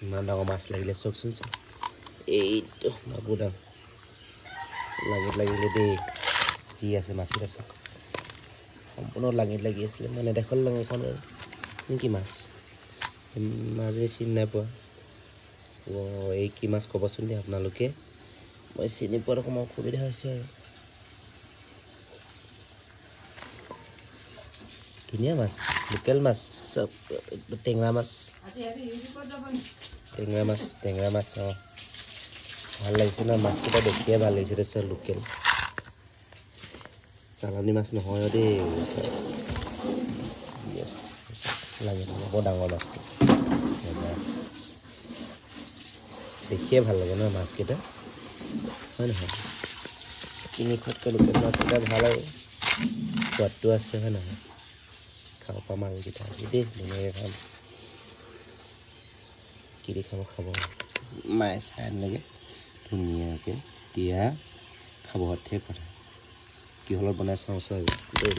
ইমান ডাঙৰ মাছ লাগিলে চাওকচোন চাওক এইটো মাগুৰ ডাঙ লাগিলে দেই যি আছে মাছকেইটা চাওক সম্পূৰ্ণ লাঙিত লাগি আছিলে মানে দেখল লাঙিখনৰ কি মাছ মাজে চিনি নাই পোৱা এই কি মাছ ক'বচোন দেই আপোনালোকে মই চিনি পোৱাত অকণমান অসুবিধা হৈছে আৰু ধুনীয়া মাছ লোকেল মাছ টেঙৰা মাছ অঁ ভাল লাগিছে ন মাছকেইটা দেখিয়ে ভাল লাগিছে তাৰপিছত লোকেল চালানী মাছ নহয় দেই লাগে বৰ ডাঙৰ মাছটো দেখিয়ে ভাল লাগে ন মাছকেইটা হয় নহয় কিনিখতকৈ লোকেল মাছকেইটা ভাল আৰু সোৱাদটো আছে হয় নহয় খাব পাম আৰু কেইটা আজি দেই ধুনীয়াকৈ খাম কি দি খাব মায়ে চাই আনিলেগৈ ধুনীয়াকৈ এতিয়া খাব সঠিক কথা কি হলত বনাই চাওঁচোন আজি দেই